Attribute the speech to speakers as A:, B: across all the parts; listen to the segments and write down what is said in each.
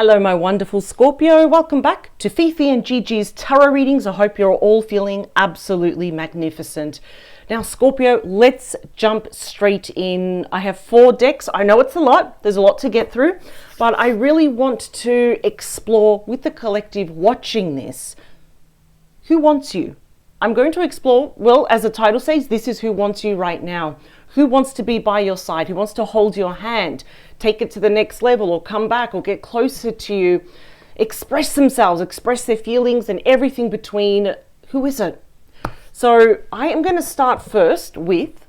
A: Hello, my wonderful Scorpio. Welcome back to Fifi and Gigi's tarot readings. I hope you're all feeling absolutely magnificent. Now, Scorpio, let's jump straight in. I have 4 decks. I know it's a lot. There's a lot to get through, but I really want to explore with the collective watching this. Who wants you? I'm going to explore, well, as the title says, this is who wants you right now. Who wants to be by your side? Who wants to hold your hand, take it to the next level, or come back, or get closer to you, express themselves, express their feelings and everything between? Who is it? So I am going to start first with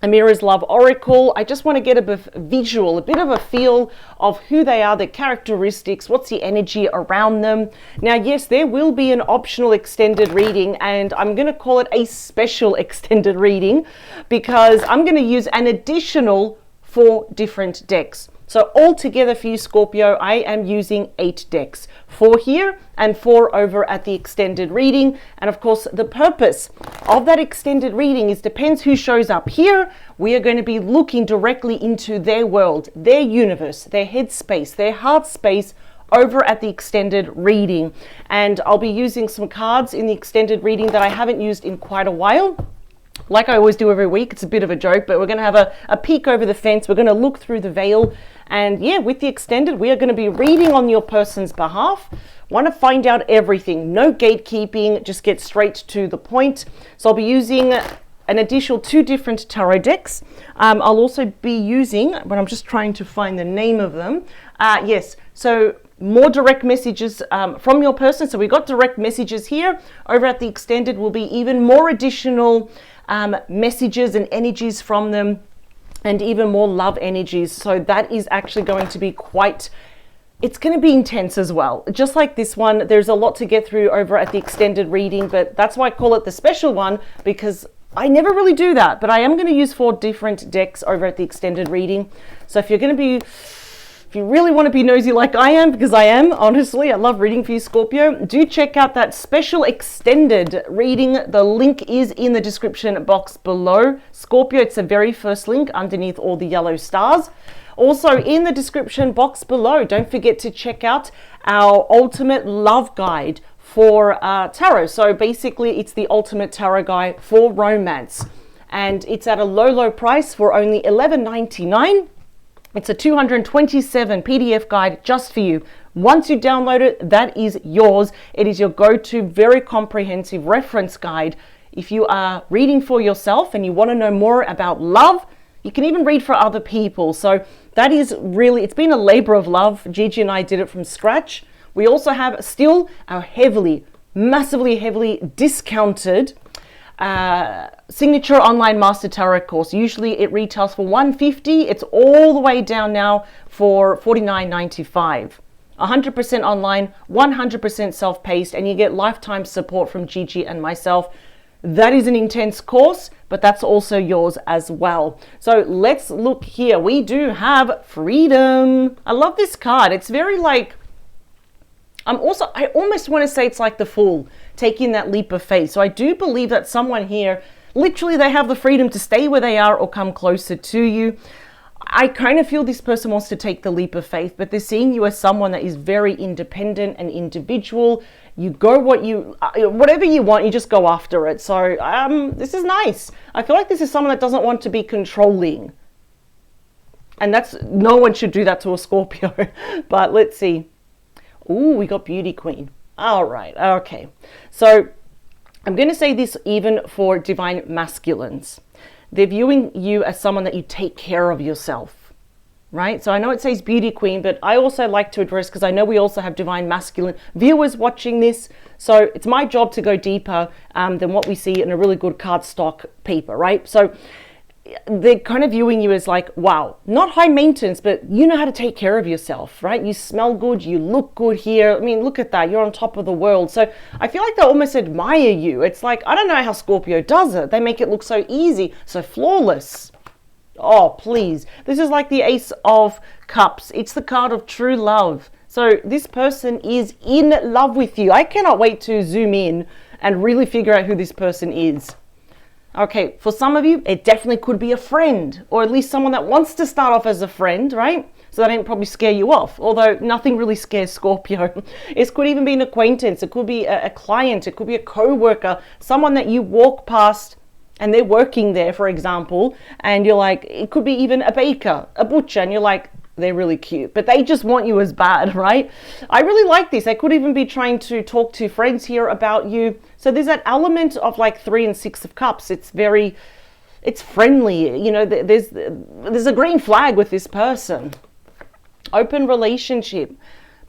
A: Amira's Love Oracle. I just want to get a visual, a bit of a feel of who they are, their characteristics, what's the energy around them. Now, yes, there will be an optional extended reading, and I'm going to call it a special extended reading because I'm going to use an additional 4 different decks. So altogether for you, Scorpio, I am using 8 decks. 4 here and 4 over at the extended reading. And of course, the purpose of that extended reading is depends who shows up here. We are going to be looking directly into their world, their universe, their headspace, their heart space over at the extended reading. And I'll be using some cards in the extended reading that I haven't used in quite a while. Like I always do every week, it's a bit of a joke, but we're going to have a peek over the fence. We're going to look through the veil. And yeah, with the extended, we are going to be reading on your person's behalf. Want to find out everything. No gatekeeping, just get straight to the point. So I'll be using an additional 2 different tarot decks. I'll also be using, but I'm just trying to find the name of them. Yes, so more direct messages from your person. So we got direct messages here. Over at the extended will be even more additional messages and energies from them, and even more love energies. So that is actually going to be it's going to be intense as well. Just like this one, there's a lot to get through over at the extended reading, but that's why I call it the special one, because I never really do that. But I am going to use 4 different decks over at the extended reading. So if you really want to be nosy like I am, because I am, honestly, I love reading for you, Scorpio, do check out that special extended reading. The link is in the description box below. Scorpio, it's the very first link underneath all the yellow stars. Also in the description box below, don't forget to check out our ultimate love guide for tarot. So basically, it's the ultimate tarot guide for romance. And it's at a low price for only $11.99. It's a 227 PDF guide just for you. Once you download it, that is yours. It is your go-to, very comprehensive reference guide. If you are reading for yourself and you want to know more about love, you can even read for other people. So that is really, it's been a labor of love. Gigi and I did it from scratch. We also have still our massively heavily discounted signature online master tarot course. Usually it retails for $150. It's all the way down now for $49.95. 100% online, 100% self-paced, and you get lifetime support from Gigi and myself. That is an intense course, but that's also yours as well. So let's look here. We do have freedom. I love this card. It's very like, I almost want to say it's like the Fool, taking that leap of faith. So I do believe that someone here, literally they have the freedom to stay where they are or come closer to you. I kind of feel this person wants to take the leap of faith, but they're seeing you as someone that is very independent and individual. You go whatever you want, you just go after it. So this is nice. I feel like this is someone that doesn't want to be controlling. And no one should do that to a Scorpio. But let's see. Ooh, we got Beauty Queen. All right, okay. So I'm going to say this even for divine masculines. They're viewing you as someone that you take care of yourself, right? So I know it says Beauty Queen, but I also like to address, because I know we also have divine masculine viewers watching this. So it's my job to go deeper than what we see in a really good cardstock paper, right? So they're kind of viewing you as like, wow, not high maintenance, but you know how to take care of yourself, right? You smell good, you look good here. I mean, look at that, you're on top of the world. So I feel like they almost admire you. It's like, I don't know how Scorpio does it. They make it look so easy, so flawless. Oh, please. This is like the Ace of Cups. It's the card of true love. So this person is in love with you. I cannot wait to zoom in and really figure out who this person is. Okay, for some of you, it definitely could be a friend, or at least someone that wants to start off as a friend, right? So that didn't probably scare you off, although nothing really scares Scorpio. It could even be an acquaintance, it could be a client, it could be a co-worker, someone that you walk past and they're working there, for example, and you're like, it could be even a baker, a butcher, and you're like, they're really cute, but they just want you as bad, right? I really like this. They could even be trying to talk to friends here about you. So there's that element of like 3 and 6 of cups. It's friendly. You know, there's a green flag with this person. Open relationship.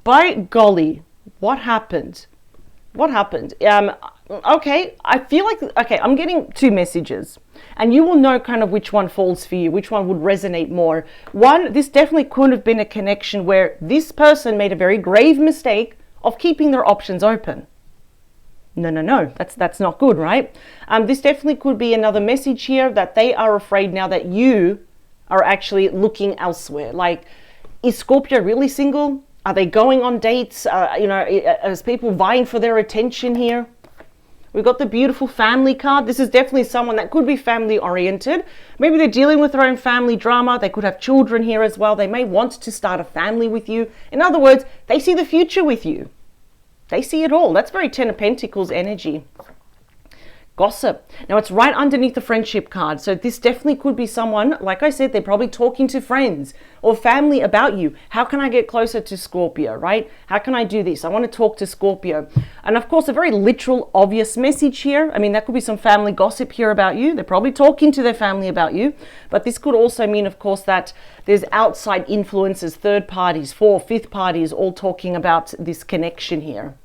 A: By golly, what happened? What happened? Okay, I feel like, okay, I'm getting 2 messages. And you will know kind of which one falls for you, which one would resonate more. One, this definitely could have been a connection where this person made a very grave mistake of keeping their options open. No, that's not good, right? This definitely could be another message here that they are afraid now that you are actually looking elsewhere. Like, is Scorpio really single? Are they going on dates? You know, is people vying for their attention here? We've got the beautiful family card. This is definitely someone that could be family oriented. Maybe they're dealing with their own family drama. They could have children here as well. They may want to start a family with you. In other words, they see the future with you. They see it all. That's very 10 of Pentacles energy. Gossip. Now it's right underneath the friendship card. So this definitely could be someone, like I said, they're probably talking to friends or family about you. How can I get closer to Scorpio, right? How can I do this? I want to talk to Scorpio. And of course, a very literal, obvious message here. I mean, that could be some family gossip here about you. They're probably talking to their family about you. But this could also mean, of course, that there's outside influences, third parties, 4th, 5th parties, all talking about this connection here.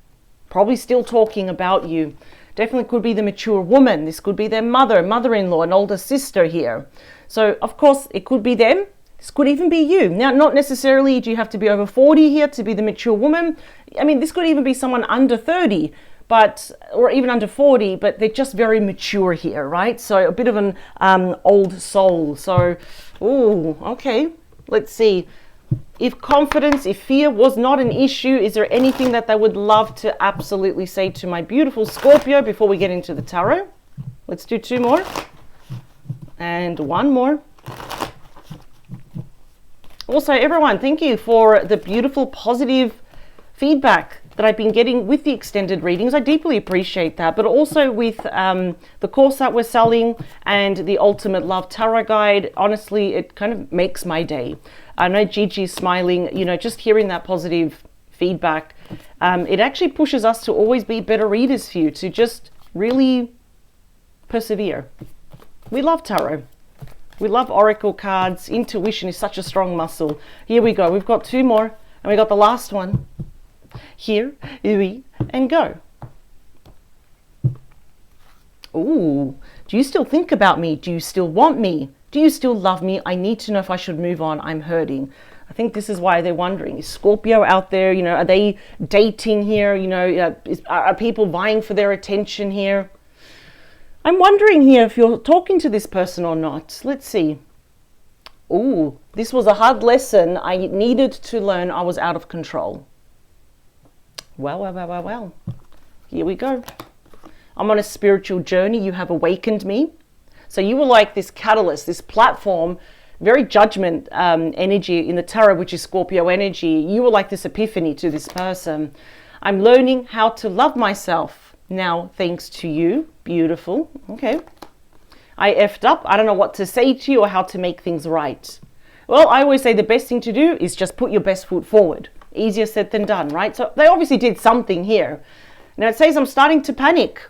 A: Probably still talking about you. Definitely could be the mature woman. This could be their mother, mother-in-law, an older sister here. So, of course, it could be them. This could even be you. Now, not necessarily do you have to be over 40 here to be the mature woman. I mean, this could even be someone under 30, or even under 40, but they're just very mature here, right? So, a bit of an old soul. So, ooh, okay. Let's see. If confidence, if fear was not an issue, is there anything that they would love to absolutely say to my beautiful Scorpio before we get into the tarot? Let's do 2 more. And 1 more. Also, everyone, thank you for the beautiful, positive feedback that I've been getting with the extended readings. I deeply appreciate that, but also with the course that we're selling and the Ultimate Love Tarot Guide. Honestly, it kind of makes my day. I know Gigi's smiling, you know, just hearing that positive feedback. It actually pushes us to always be better readers for you, to just really persevere. We love tarot. We love oracle cards. Intuition is such a strong muscle. Here we go. We've got 2 more, and we got the last one. Here we and go. Ooh, do you still think about me? Do you still want me? Do you still love me? I need to know if I should move on. I'm hurting. I think this is why they're wondering. Is Scorpio out there? You know, are they dating here? You know, are people vying for their attention here? I'm wondering here if you're talking to this person or not. Let's see. Ooh, this was a hard lesson I needed to learn. I was out of control. Well. Here we go. I'm on a spiritual journey. You have awakened me. So you were like this catalyst, this platform, very judgment energy in the tarot, which is Scorpio energy. You were like this epiphany to this person. I'm learning how to love myself now, thanks to you. Beautiful. Okay. I effed up. I don't know what to say to you or how to make things right. Well, I always say the best thing to do is just put your best foot forward. Easier said than done, right? So they obviously did something here. Now it says I'm starting to panic.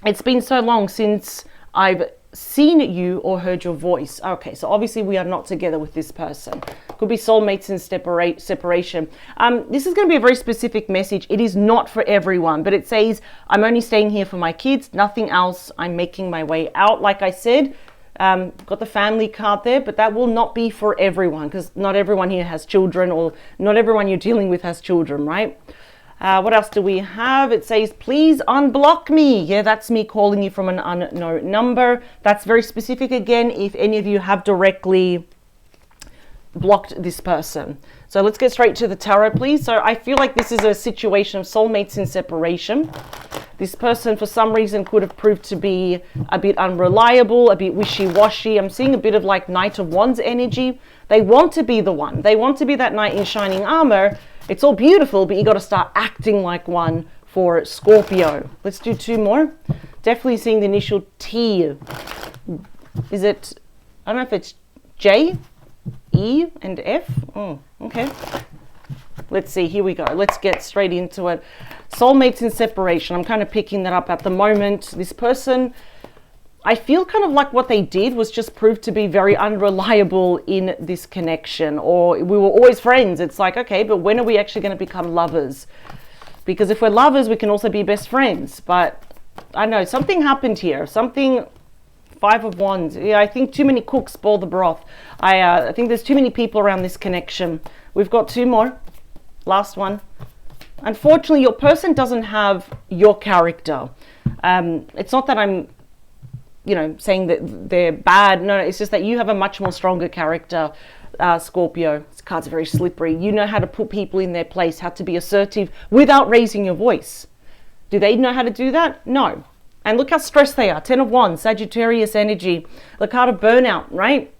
A: It's been so long since I've seen you or heard your voice. Okay, so obviously we are not together with this person. Could be soulmates in separation. This is going to be a very specific message. It is not for everyone, but it says, I'm only staying here for my kids, nothing else. I'm making my way out. Like I said, got the family card there, but that will not be for everyone, because not everyone here has children, or not everyone you're dealing with has children, right? What else do we have? It says, please unblock me. Yeah, that's me calling you from an unknown number. That's very specific again, if any of you have directly blocked this person. So let's get straight to the tarot, please. So I feel like this is a situation of soulmates in separation. This person, for some reason, could have proved to be a bit unreliable, a bit wishy-washy. I'm seeing a bit of like Knight of Wands energy. They want to be the one. They want to be that knight in shining armor. It's all beautiful, but you got to start acting like one for Scorpio. Let's do 2 more. Definitely seeing the initial T. Is it, I don't know if it's J, E, and F? Oh, okay. Let's see, here we go. Let's get straight into it. Soulmates in separation. I'm kind of picking that up at the moment. This person, I feel kind of like what they did was just prove to be very unreliable in this connection. Or we were always friends. It's like, okay, but when are we actually going to become lovers? Because if we're lovers, we can also be best friends. But I know something happened here. Something, 5 of Wands. Yeah, I think too many cooks spoil the broth. I think there's too many people around this connection. We've got 2 more. Last one. Unfortunately, your person doesn't have your character. It's not that I'm, saying that they're bad. No, it's just that you have a much more stronger character, Scorpio. This card's very slippery. You know how to put people in their place, how to be assertive without raising your voice. Do they know how to do that? No. And look how stressed they are. 10 of Wands, Sagittarius energy. The card of burnout, right?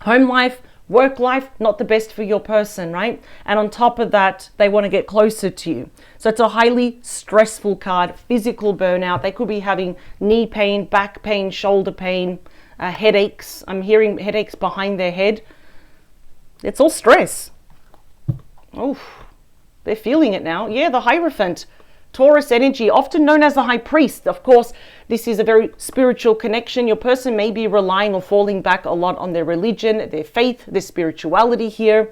A: Home life, work life, not the best for your person, right? And on top of that, they want to get closer to you. So it's a highly stressful card, physical burnout. They could be having knee pain, back pain, shoulder pain, headaches. I'm hearing headaches behind their head. It's all stress. Oh, they're feeling it now. Yeah, the Hierophant. Taurus energy, often known as the High Priest. Of course, this is a very spiritual connection. Your person may be relying or falling back a lot on their religion, their faith, their spirituality here.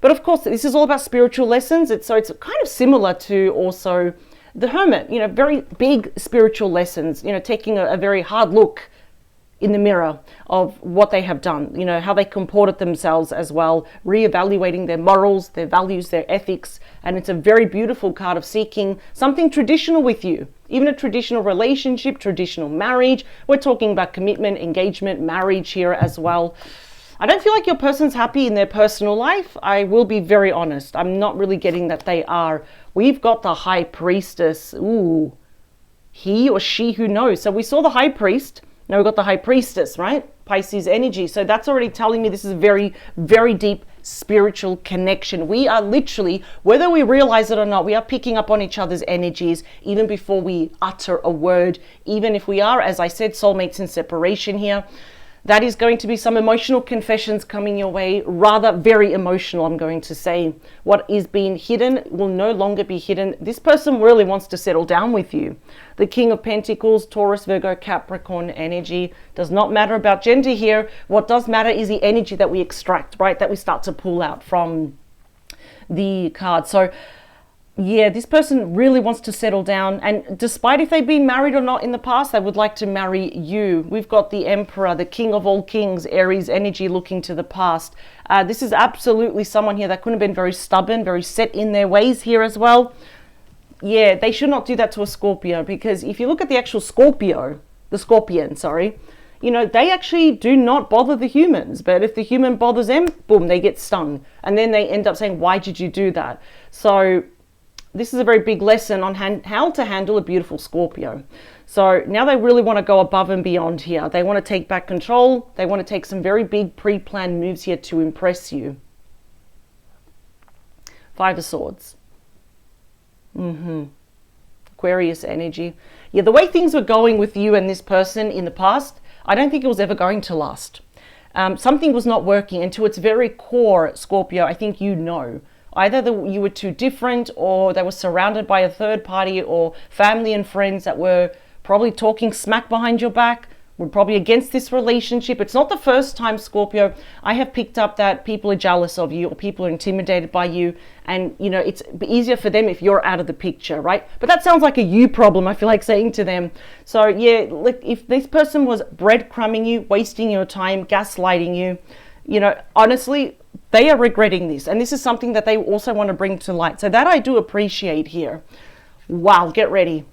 A: But of course, this is all about spiritual lessons. So it's kind of similar to also the Hermit, very big spiritual lessons, taking a very hard look in the mirror of what they have done, how they comported themselves as well, reevaluating their morals, their values, their ethics. And it's a very beautiful card of seeking something traditional with you, even a traditional relationship, traditional marriage. We're talking about commitment, engagement, marriage here as well. I don't feel like your person's happy in their personal life. I will be very honest. I'm not really getting that they are. We've got the High Priestess. Ooh, he or she, who knows? So we saw the High Priest. Now we've got the High Priestess, right? Pisces energy. So that's already telling me this is a very, very deep spiritual connection. We are literally, whether we realize it or not, we are picking up on each other's energies even before we utter a word. Even if we are, as I said, soulmates in separation here. That is going to be some emotional confessions coming your way, rather very emotional, I'm going to say. What is being hidden will no longer be hidden. This person really wants to settle down with you. The King of Pentacles, Taurus, Virgo, Capricorn energy. Does not matter about gender here. What does matter is the energy that we extract, right? That we start to pull out from the card. So yeah, this person really wants to settle down, and despite if they've been married or not in the past, they would like to marry you. We've got the Emperor, the King of all kings, Aries energy, looking to the past. This is absolutely someone here that could have been very stubborn, very set in their ways here as well. Yeah, they should not do that to a Scorpio, because if you look at the actual Scorpion, they actually do not bother the humans. But if the human bothers them, boom, they get stung. And then they end up saying, why did you do that? So this is a very big lesson on how to handle a beautiful Scorpio. So now they really want to go above and beyond here. They want to take back control. They want to take some very big pre-planned moves here to impress you. 5 of Swords. Aquarius energy. Yeah, the way things were going with you and this person in the past, I don't think it was ever going to last. Something was not working, and to its very core, Scorpio, I think you know. Either you were too different, or they were surrounded by a third party or family and friends that were probably talking smack behind your back, were probably against this relationship. It's not the first time, Scorpio, I have picked up that people are jealous of you or people are intimidated by you. And, it's easier for them if you're out of the picture, right? But that sounds like a you problem, I feel like saying to them. So, yeah, look, if this person was breadcrumbing you, wasting your time, gaslighting you, honestly, they are regretting this. And this is something that they also want to bring to light. So that I do appreciate here. Wow, get ready.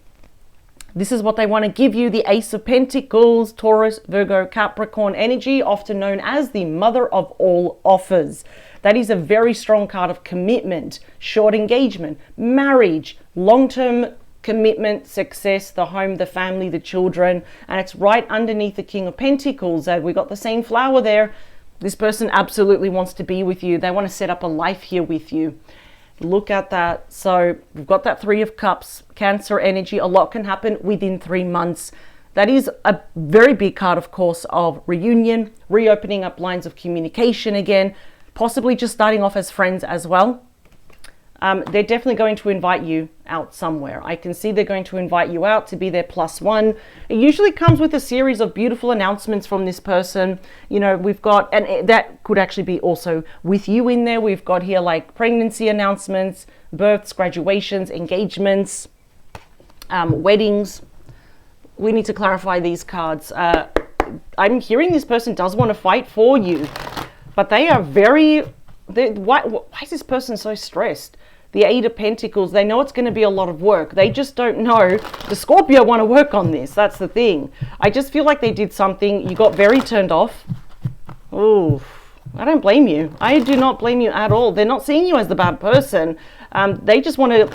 A: This is what they want to give you. The Ace of Pentacles, Taurus, Virgo, Capricorn energy, often known as the mother of all offers. That is a very strong card of commitment, short engagement, marriage, long-term commitment, success, the home, the family, the children, and it's right underneath the King of Pentacles. We got the same flower there. This person absolutely wants to be with you. They want to set up a life here with you. Look at that. So we've got that Three of Cups, Cancer energy. A lot can happen within 3 months. That is a very big card, of course, of reunion, reopening up lines of communication again, possibly just starting off as friends as well. They're definitely going to invite you out somewhere. I can see they're going to invite you out to be their +1. It usually comes with a series of beautiful announcements from this person. You know, we've got, and that could actually be also with you in there. We've got here like pregnancy announcements, births, graduations, engagements, weddings. We need to clarify these cards. I'm hearing this person does want to fight for you, but they are why is this person so stressed? The Eight of Pentacles, they know it's going to be a lot of work. They just don't know. The Scorpio want to work on this. That's the thing. I just feel like they did something. You got very turned off. Oh, I don't blame you. I do not blame you at all. They're not seeing you as the bad person. They just want to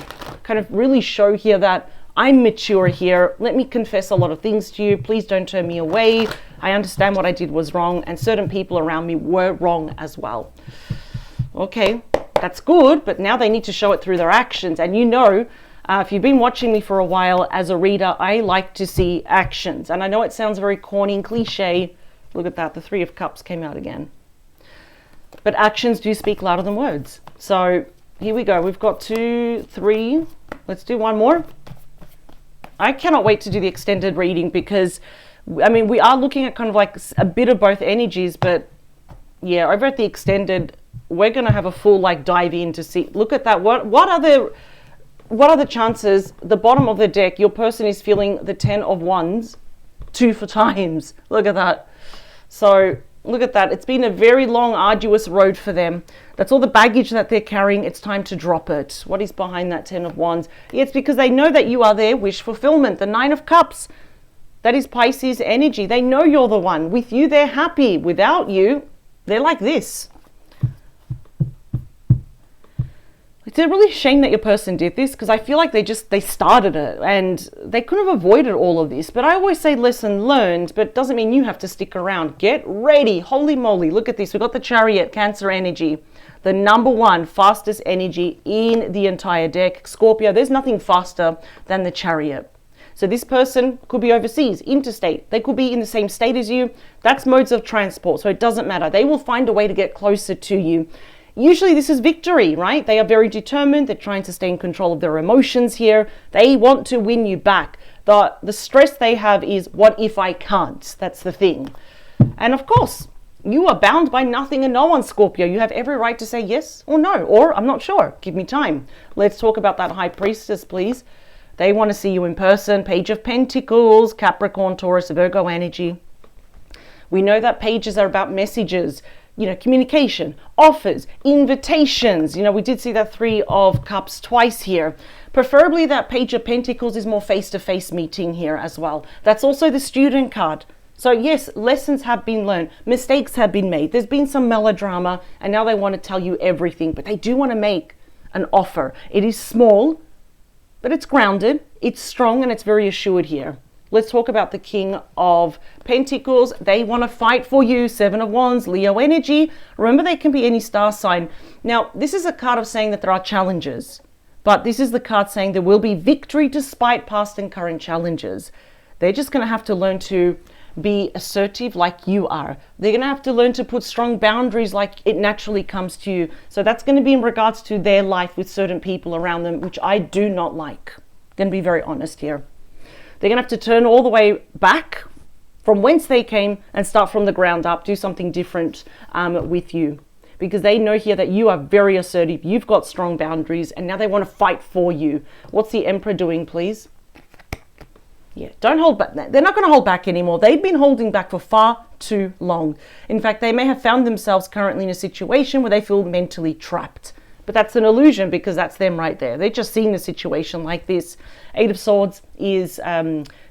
A: kind of really show here that I'm mature here. Let me confess a lot of things to you. Please don't turn me away. I understand what I did was wrong, and certain people around me were wrong as well. Okay, that's good, but now they need to show it through their actions. And you know, if you've been watching me for a while as a reader, I like to see actions. And I know it sounds very corny and cliche. Look at that, the Three of Cups came out again. But actions do speak louder than words. So here we go. We've got 2, 3. Let's do one more. I cannot wait to do the extended reading because, I mean, we are looking at kind of like a bit of both energies, but yeah, over at the extended, we're going to have a full like dive in to see. Look at that. What are the chances? The bottom of the deck, your person is feeling the 10 of Wands 2 for times. Look at that. So look at that. It's been a very long, arduous road for them. That's all the baggage that they're carrying. It's time to drop it. What is behind that 10 of Wands? Yeah, it's because they know that you are their wish fulfillment. The 9 of Cups, that is Pisces energy. They know you're the one. With you, they're happy. Without you, they're like this. It's a really shame that your person did this because I feel like they started it and they could have avoided all of this. But I always say lesson learned, but it doesn't mean you have to stick around. Get ready. Holy moly. Look at this. We've got the Chariot, Cancer energy. The number 1 fastest energy in the entire deck. Scorpio, there's nothing faster than the Chariot. So this person could be overseas, interstate. They could be in the same state as you. That's modes of transport. So it doesn't matter. They will find a way to get closer to you. Usually this is victory, right? They are very determined. They're trying to stay in control of their emotions here. They want to win you back. The stress they have is, what if I can't? That's the thing. And of course, you are bound by nothing and no one, Scorpio. You have every right to say yes or no, or I'm not sure. Give me time. Let's talk about that High Priestess, please. They want to see you in person. Page of Pentacles, Capricorn, Taurus, Virgo energy. We know that pages are about messages, you know, communication, offers, invitations. You know, we did see that 3 of Cups twice here. Preferably that Page of Pentacles is more face-to-face meeting here as well. That's also the Student card. So yes, lessons have been learned, mistakes have been made. There's been some melodrama and now they want to tell you everything, but they do want to make an offer. It is small, but it's grounded, it's strong, and it's very assured here. Let's talk about the King of Pentacles. They want to fight for you. 7 of Wands, Leo energy. Remember, they can be any star sign. Now, this is a card of saying that there are challenges, but this is the card saying there will be victory despite past and current challenges. They're just going to have to learn to be assertive like you are. They're going to have to learn to put strong boundaries like it naturally comes to you. So that's going to be in regards to their life with certain people around them, which I do not like. I'm going to be very honest here. They're going to have to turn all the way back from whence they came and start from the ground up, do something different with you. Because they know here that you are very assertive, you've got strong boundaries, and now they want to fight for you. What's the Emperor doing, please? Yeah, don't hold back. They're not going to hold back anymore. They've been holding back for far too long. In fact, they may have found themselves currently in a situation where they feel mentally trapped. But that's an illusion because that's them right there. They're just seeing the situation like this. 8 of Swords is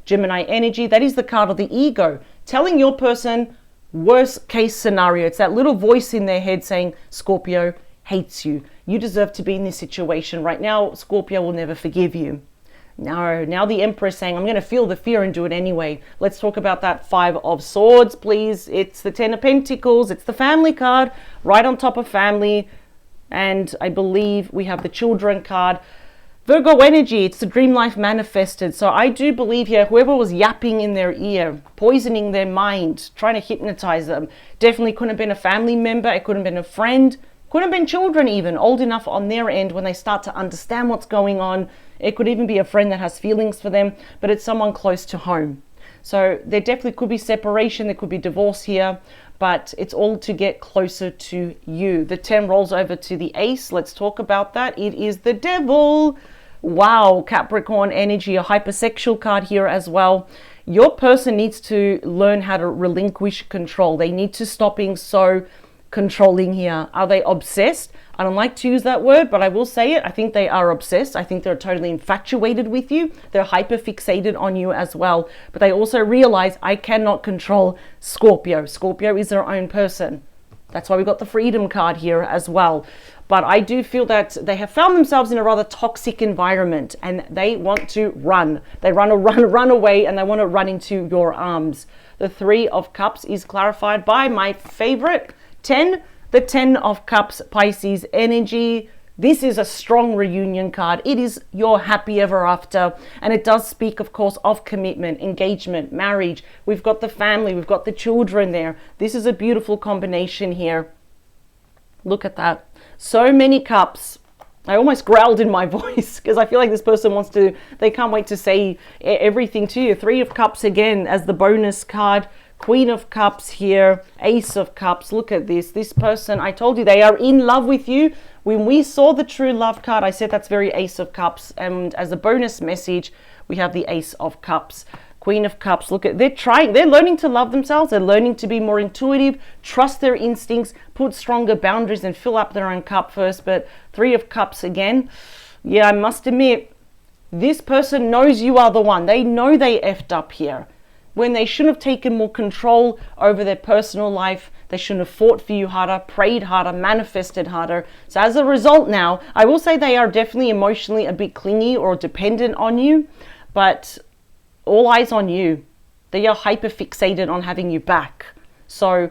A: Gemini energy. That is the card of the ego, telling your person worst case scenario. It's that little voice in their head saying, Scorpio hates you. You deserve to be in this situation right now. Scorpio will never forgive you. No, now the Emperor's saying, I'm going to feel the fear and do it anyway. Let's talk about that Five of Swords, please. It's the Ten of Pentacles. It's the family card, right on top of family. And I believe we have the Children card. Virgo energy, it's the dream life manifested. So I do believe here, whoever was yapping in their ear, poisoning their mind, trying to hypnotize them, definitely couldn't have been a family member. It couldn't have been a friend. Could have been children even, old enough on their end when they start to understand what's going on. It could even be a friend that has feelings for them, but it's someone close to home. So there definitely could be separation, there could be divorce here, but it's all to get closer to you. The 10 rolls over to the Ace. Let's talk about that. It is the Devil. Wow, Capricorn energy, a hypersexual card here as well. Your person needs to learn how to relinquish control. They need to stop being so controlling here. Are they obsessed? I don't like to use that word, but I will say it. I think they are obsessed. I think they're totally infatuated with you. They're hyper fixated on you as well. But they also realize I cannot control Scorpio. Scorpio is their own person. That's why we got the Freedom card here as well. But I do feel that they have found themselves in a rather toxic environment and they want to run. They run away, and they want to run into your arms. The Three of Cups is clarified by my favorite 10, the 10 of Cups, Pisces energy. This is a strong reunion card. It is your happy ever after. And it does speak, of course, of commitment, engagement, marriage. We've got the family, we've got the children there. This is a beautiful combination here. Look at that. So many cups. I almost growled in my voice because I feel like this person wants to, they can't wait to say everything to you. Three of Cups again as the bonus card. Queen of Cups here, Ace of Cups. Look at this. This person, I told you, they are in love with you. When we saw the True Love card, I said that's very Ace of Cups. And as a bonus message, we have the Ace of Cups. Queen of Cups, look at, they're learning to love themselves. They're learning to be more intuitive, trust their instincts, put stronger boundaries and fill up their own cup first. But Three of Cups again. Yeah, I must admit, this person knows you are the one. They know they effed up here. When they shouldn't have taken more control over their personal life, they shouldn't have fought for you harder, prayed harder, manifested harder. So as a result now, I will say they are definitely emotionally a bit clingy or dependent on you, but all eyes on you. They are hyper fixated on having you back. So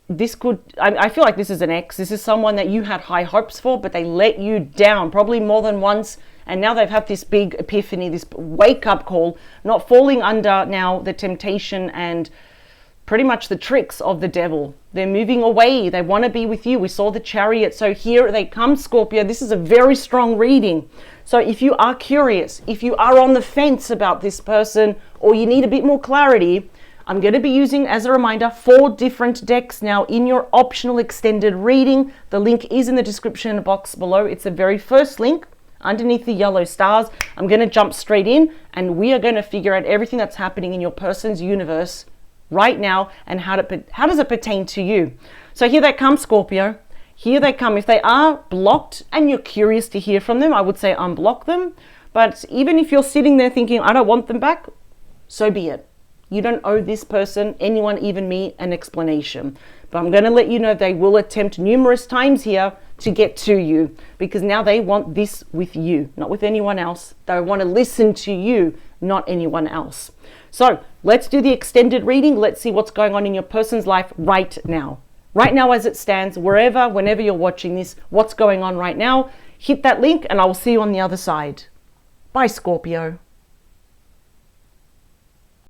A: this could, I feel like this is an ex. This is someone that you had high hopes for, but they let you down probably more than once. And now they've had this big epiphany, this wake-up call, not falling under now the temptation and pretty much the tricks of the devil. They're moving away. They want to be with you. We saw the Chariot. So here they come, Scorpio. This is a very strong reading. So if you are curious, if you are on the fence about this person, or you need a bit more clarity, I'm going to be using, as a reminder, 4 different decks now in your optional extended reading. The link is in the description box below. It's the very first link underneath the yellow stars. I'm going to jump straight in and we are going to figure out everything that's happening in your person's universe right now and how does it pertain to you. So here they come, Scorpio. Here they come. If they are blocked and you're curious to hear from them, I would say unblock them. But even if you're sitting there thinking, I don't want them back, so be it. You don't owe this person, anyone, even me, an explanation. But I'm going to let you know they will attempt numerous times here to get to you, because now they want this with you, not with anyone else. They want to listen to you, not anyone else. So let's do the extended reading. Let's see what's going on in your person's life right now. Right now as it stands, wherever, whenever you're watching this, what's going on right now. Hit that link and I will see you on the other side. Bye, Scorpio.